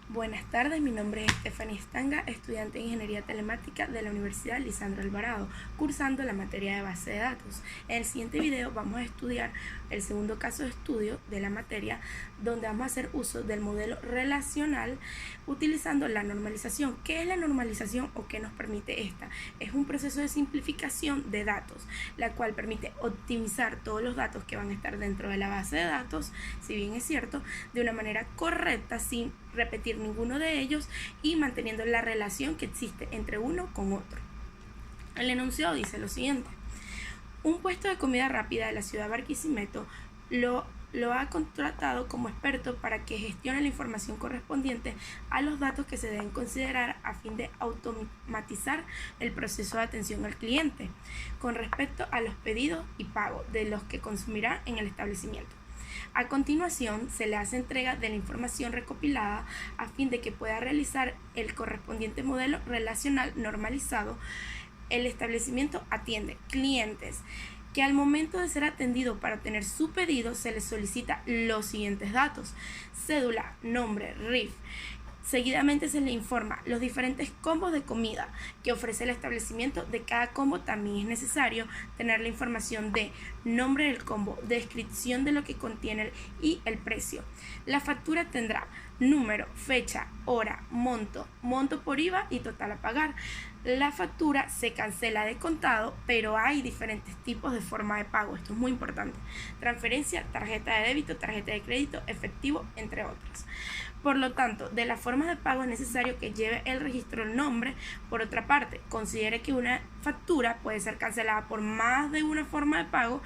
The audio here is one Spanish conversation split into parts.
Buenas tardes, mi nombre es Stephanie Stanga, estudiante de Ingeniería Telemática de la Universidad Lisandro Alvarado, cursando la materia de base de datos. En el siguiente video vamos a estudiar el segundo caso de estudio de la materia, donde vamos a hacer uso del modelo relacional utilizando la normalización. ¿Qué es la normalización o qué nos permite esta? Es un proceso de simplificación de datos, la cual permite optimizar todos los datos que van a estar dentro de la base de datos, si bien es cierto, de una manera correcta, sin repetir ninguno de ellos y manteniendo la relación que existe entre uno con otro. El enunciado dice lo siguiente: un puesto de comida rápida de la ciudad de Barquisimeto lo ha contratado como experto para que gestione la información correspondiente a los datos que se deben considerar a fin de automatizar el proceso de atención al cliente con respecto a los pedidos y pagos de los que consumirá en el establecimiento. A continuación, se le hace entrega de la información recopilada a fin de que pueda realizar el correspondiente modelo relacional normalizado. El establecimiento atiende clientes que al momento de ser atendido para obtener su pedido se les solicita los siguientes datos: cédula, nombre, RIF. Seguidamente se le informa los diferentes combos de comida que ofrece el establecimiento. De cada combo también es necesario tener la información de nombre del combo, descripción de lo que contiene y el precio. La factura tendrá número, fecha, hora, monto por IVA y total a pagar. La factura se cancela de contado, pero hay diferentes tipos de forma de pago. Esto es muy importante: transferencia, tarjeta de débito, tarjeta de crédito, efectivo, entre otras. Por lo tanto, de las formas de pago es necesario que lleve el registro el nombre. Por otra parte, considere que una factura puede ser cancelada por más de una forma de pago,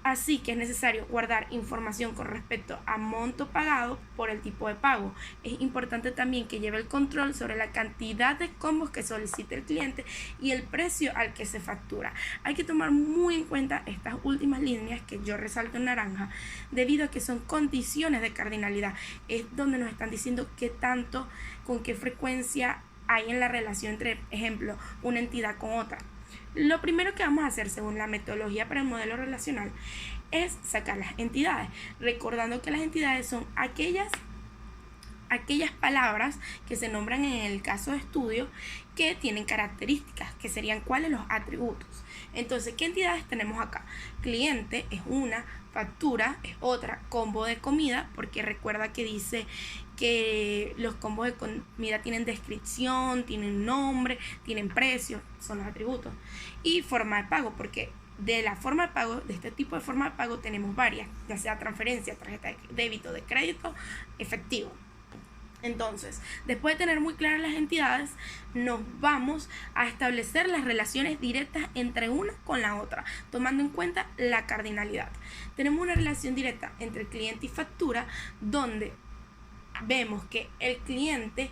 así que es necesario guardar información con respecto a monto pagado por el tipo de pago. Es importante también que lleve el control sobre la cantidad de combos que solicite el cliente y el precio al que se factura. Hay que tomar muy en cuenta estas últimas líneas que yo resalto en naranja, debido a que son condiciones de cardinalidad. Es donde nos están diciendo qué tanto, con qué frecuencia hay en la relación entre, ejemplo, una entidad con otra. Lo primero que vamos a hacer según la metodología para el modelo relacional es sacar las entidades, recordando que las entidades son aquellas palabras que se nombran en el caso de estudio que tienen características, que serían cuáles, los atributos. Entonces, ¿qué entidades tenemos acá? Cliente es una, factura es otra, combo de comida, porque recuerda que dice que los combos de comida tienen descripción, tienen nombre, tienen precio, son los atributos. Y forma de pago, porque de la forma de pago, de este tipo de forma de pago tenemos varias, ya sea transferencia, tarjeta de débito, de crédito, efectivo. Entonces, después de tener muy claras las entidades, nos vamos a establecer las relaciones directas entre una con la otra, tomando en cuenta la cardinalidad. Tenemos una relación directa entre el cliente y factura, donde vemos que el cliente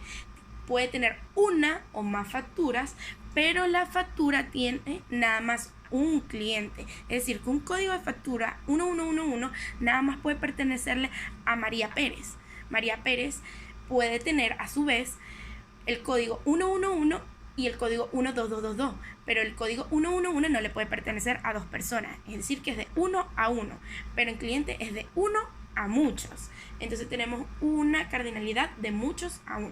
puede tener una o más facturas, pero la factura tiene nada más un cliente. Es decir, que un código de factura 1111 nada más puede pertenecerle a María Pérez. María Pérez puede tener a su vez el código 111 y el código 12222, pero el código 111 no le puede pertenecer a dos personas, es decir, que es de 1 a 1, pero en cliente es de 1 a muchos. Entonces tenemos una cardinalidad de muchos a 1.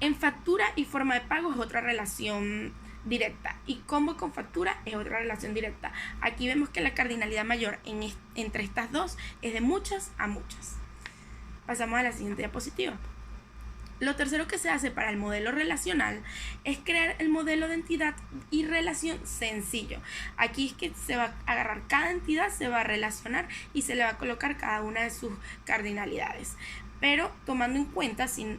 En factura y forma de pago es otra relación directa, y combo con factura es otra relación directa. Aquí vemos que la cardinalidad mayor entre estas dos es de muchas a muchas. Pasamos a la siguiente diapositiva. Lo tercero que se hace para el modelo relacional es crear el modelo de entidad y relación sencillo. Aquí es que se va a agarrar cada entidad, se va a relacionar y se le va a colocar cada una de sus cardinalidades. Pero tomando en cuenta, si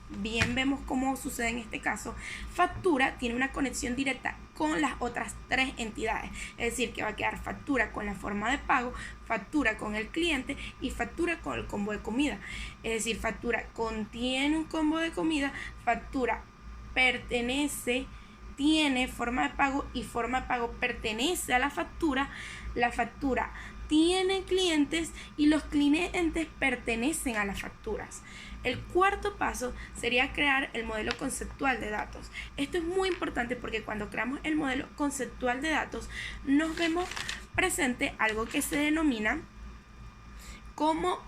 bien vemos cómo sucede en este caso, factura tiene una conexión directa con las otras tres entidades, es decir, que va a quedar factura con la forma de pago, factura con el cliente y factura con el combo de comida. Es decir, factura contiene un combo de comida, factura tiene forma de pago y forma de pago pertenece a la factura tiene clientes y los clientes pertenecen a las facturas. El cuarto paso sería crear el modelo conceptual de datos. Esto es muy importante porque cuando creamos el modelo conceptual de datos nos vemos presente algo que se denomina como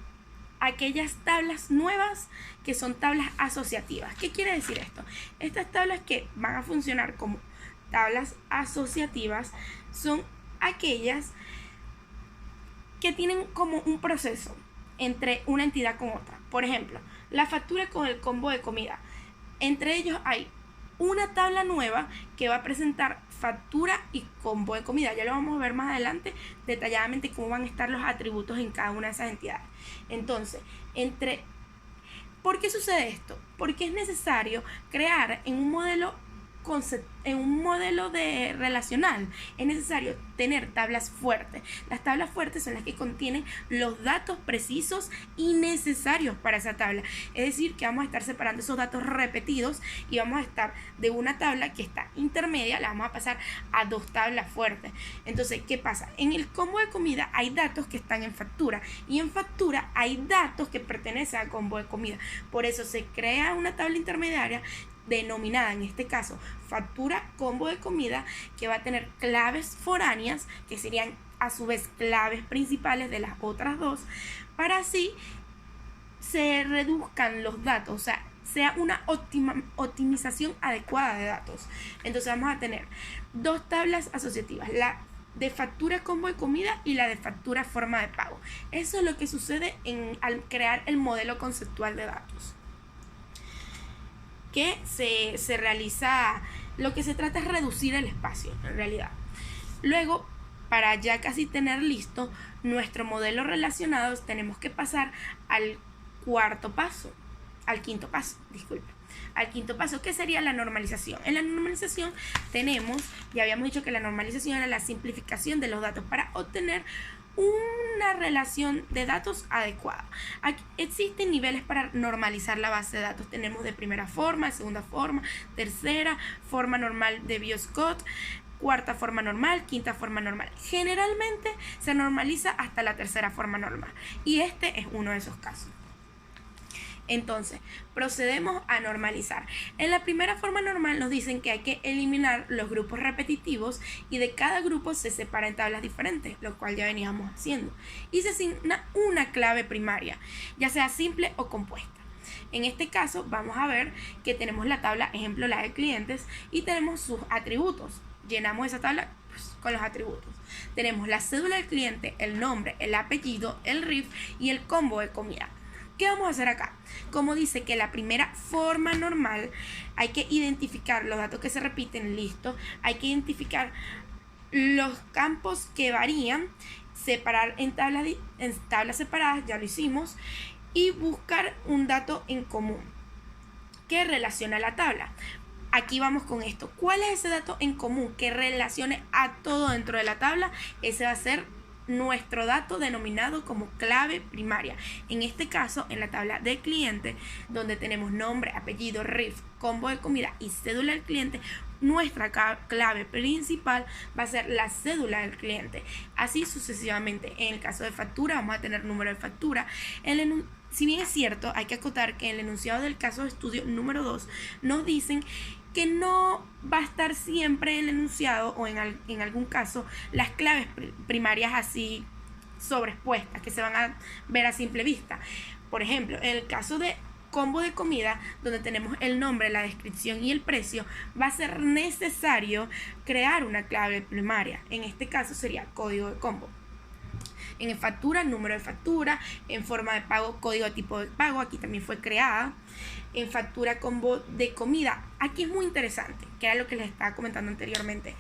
aquellas tablas nuevas que son tablas asociativas. ¿Qué quiere decir esto? Estas tablas que van a funcionar como tablas asociativas son aquellas que tienen como un proceso entre una entidad con otra. Por ejemplo, la factura con el combo de comida. Entre ellos hay una tabla nueva que va a presentar factura y combo de comida. Ya lo vamos a ver más adelante detalladamente cómo van a estar los atributos en cada una de esas entidades. Entonces, ¿por qué sucede esto? Porque es necesario crear en un modelo de relacional, es necesario tener tablas fuertes. Las tablas fuertes son las que contienen los datos precisos y necesarios para esa tabla. Es decir, que vamos a estar separando esos datos repetidos y vamos a estar de una tabla que está intermedia, la vamos a pasar a dos tablas fuertes. Entonces, ¿qué pasa? En el combo de comida hay datos que están en factura y en factura hay datos que pertenecen al combo de comida. Por eso se crea una tabla intermediaria denominada en este caso factura combo de comida, que va a tener claves foráneas que serían a su vez claves principales de las otras dos, para así se reduzcan los datos, o sea, sea una optimización adecuada de datos. Entonces vamos a tener dos tablas asociativas, la de factura combo de comida y la de factura forma de pago. Eso es lo que sucede al crear el modelo conceptual de datos, que se realiza, lo que se trata es reducir el espacio en realidad. Luego, para ya casi tener listo nuestro modelo relacionado, tenemos que pasar al quinto paso, que sería la normalización. En la normalización ya habíamos dicho que la normalización era la simplificación de los datos para obtener una relación de datos adecuada. Aquí existen niveles para normalizar la base de datos. Tenemos de primera forma, de segunda forma, tercera forma normal de Bioscott, cuarta forma normal, quinta forma normal. Generalmente se normaliza hasta la tercera forma normal y este es uno de esos casos. Entonces, procedemos a normalizar. En la primera forma normal nos dicen que hay que eliminar los grupos repetitivos y de cada grupo se separa en tablas diferentes, lo cual ya veníamos haciendo. Y se asigna una clave primaria, ya sea simple o compuesta. En este caso vamos a ver que tenemos la tabla, ejemplo, la de clientes, y tenemos sus atributos. Llenamos esa tabla con los atributos. Tenemos la cédula del cliente, el nombre, el apellido, el RIF y el combo de comida. ¿Qué vamos a hacer acá? Como dice que la primera forma normal hay que identificar los datos que se repiten, listo. Hay que identificar los campos que varían, separar en tablas separadas, ya lo hicimos, y buscar un dato en común que relaciona la tabla. Aquí vamos con esto. ¿Cuál es ese dato en común que relacione a todo dentro de la tabla? Ese va a ser nuestro dato denominado como clave primaria. En este caso, en la tabla de cliente, donde tenemos nombre, apellido, RIF, combo de comida y cédula del cliente, nuestra clave principal va a ser la cédula del cliente. Así sucesivamente. En el caso de factura, vamos a tener número de factura. Si bien es cierto, hay que acotar que en el enunciado del caso de estudio número 2 nos dicen que no va a estar siempre en el enunciado o en algún caso las claves primarias así sobreexpuestas que se van a ver a simple vista. Por ejemplo, en el caso de combo de comida, donde tenemos el nombre, la descripción y el precio, va a ser necesario crear una clave primaria. En este caso sería código de combo. En factura, número de factura. En forma de pago, código de tipo de pago. Aquí también fue creada. En factura combo de comida. Aquí es muy interesante, que era lo que les estaba comentando anteriormente.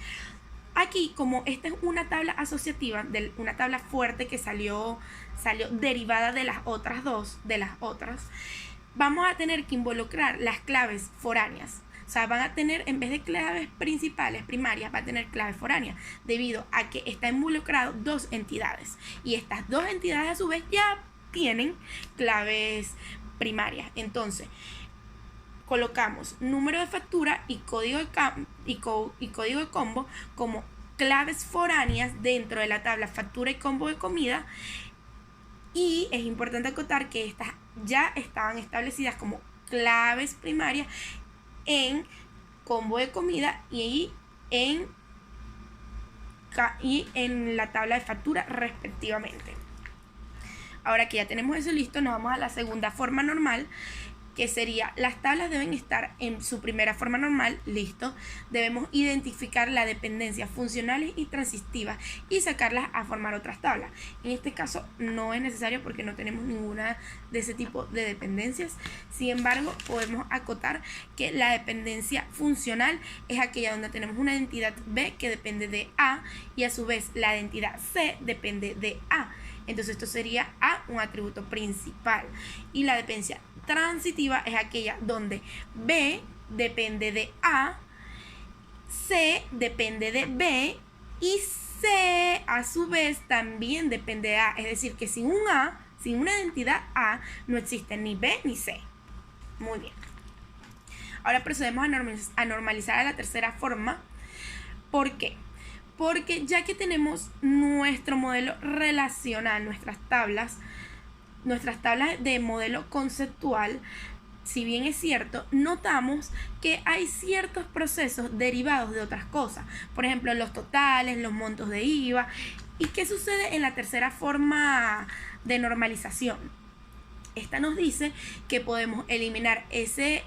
Aquí, como esta es una tabla asociativa, una tabla fuerte que salió derivada de las otras dos, vamos a tener que involucrar las claves foráneas. O sea, van a tener, en vez de claves principales, primarias, va a tener claves foráneas, debido a que está involucrado dos entidades. Y estas dos entidades a su vez ya tienen claves primarias. Entonces, colocamos número de factura y código de combo como claves foráneas dentro de la tabla factura y combo de comida. Y es importante acotar que estas ya estaban establecidas como claves primarias en combo de comida y en la tabla de factura respectivamente. Ahora que ya tenemos eso listo, nos vamos a la segunda forma normal, que sería, las tablas deben estar en su primera forma normal, listo. Debemos identificar las dependencias funcionales y transitivas y sacarlas a formar otras tablas. En este caso no es necesario porque no tenemos ninguna de ese tipo de dependencias. Sin embargo, podemos acotar que la dependencia funcional es aquella donde tenemos una identidad B que depende de A y a su vez la identidad C depende de A. Entonces esto sería A, un atributo principal. Y la dependencia transitiva es aquella donde B depende de A, C depende de B y C a su vez también depende de A. Es decir, que sin un A, sin una identidad A, no existe ni B ni C. Muy bien. Ahora procedemos a normalizar a la tercera forma. ¿Por qué? Porque ya que tenemos nuestro modelo relacional, nuestras tablas de modelo conceptual, si bien es cierto, notamos que hay ciertos procesos derivados de otras cosas. Por ejemplo, los totales, los montos de IVA. ¿Y qué sucede en la tercera forma de normalización? Esta nos dice que podemos eliminar ese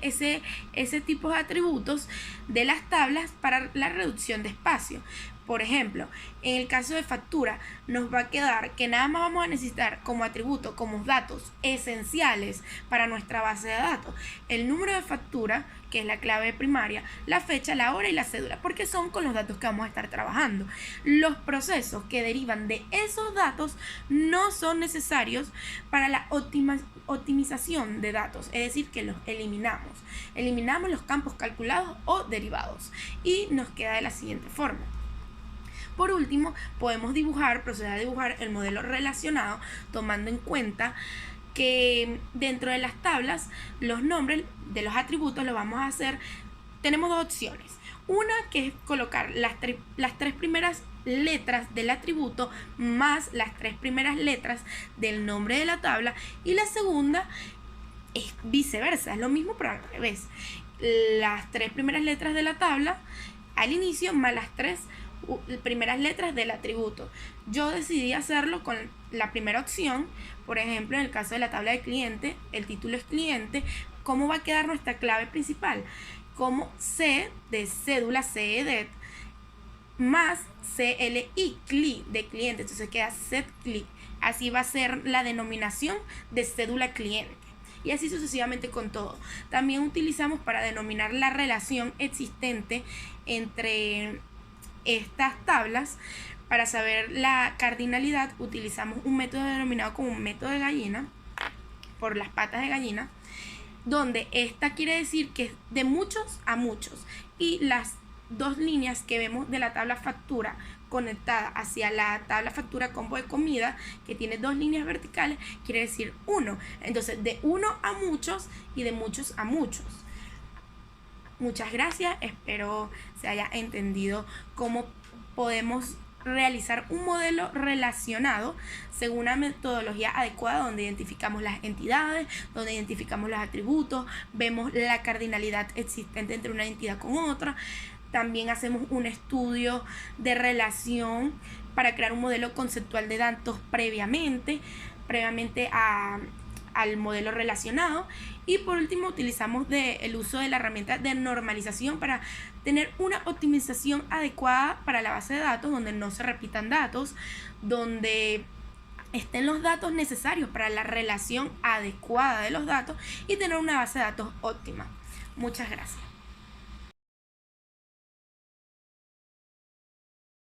tipo de atributos de las tablas para la reducción de espacio. Por ejemplo, en el caso de factura, nos va a quedar que nada más vamos a necesitar como atributo, como datos esenciales para nuestra base de datos, el número de factura, que es la clave primaria, la fecha, la hora y la cédula, porque son con los datos que vamos a estar trabajando. Los procesos que derivan de esos datos no son necesarios para la optimización de datos, es decir, que los eliminamos. Eliminamos los campos calculados o derivados y nos queda de la siguiente forma. Por último, podemos proceder a dibujar el modelo relacionado tomando en cuenta que dentro de las tablas los nombres de los atributos lo vamos a hacer. Tenemos dos opciones. Una que es colocar las tres primeras letras del atributo más las tres primeras letras del nombre de la tabla, y la segunda es viceversa, es lo mismo pero al revés. Las tres primeras letras de la tabla al inicio más las tres primeras letras del atributo. Yo decidí hacerlo con la primera opción. Por ejemplo, en el caso de la tabla de cliente, el título es cliente. ¿Cómo va a quedar nuestra clave principal? Como C de cédula, CEDET, más CLI, CLI de cliente. Entonces queda CEDCLI. Así va a ser la denominación de cédula cliente. Y así sucesivamente con todo. También utilizamos para denominar la relación existente entre estas tablas. Para saber la cardinalidad utilizamos un método denominado como un método de gallina, por las patas de gallina, donde esta quiere decir que es de muchos a muchos, y las dos líneas que vemos de la tabla factura conectada hacia la tabla factura combo de comida, que tiene dos líneas verticales, quiere decir uno. Entonces, de uno a muchos y de muchos a muchos. Muchas gracias, espero se haya entendido cómo podemos realizar un modelo relacionado según una metodología adecuada, donde identificamos las entidades, donde identificamos los atributos, vemos la cardinalidad existente entre una entidad con otra. También hacemos un estudio de relación para crear un modelo conceptual de datos previamente al modelo relacionado. Y por último utilizamos el uso de la herramienta de normalización para tener una optimización adecuada para la base de datos, donde no se repitan datos, donde estén los datos necesarios para la relación adecuada de los datos y tener una base de datos óptima. Muchas gracias.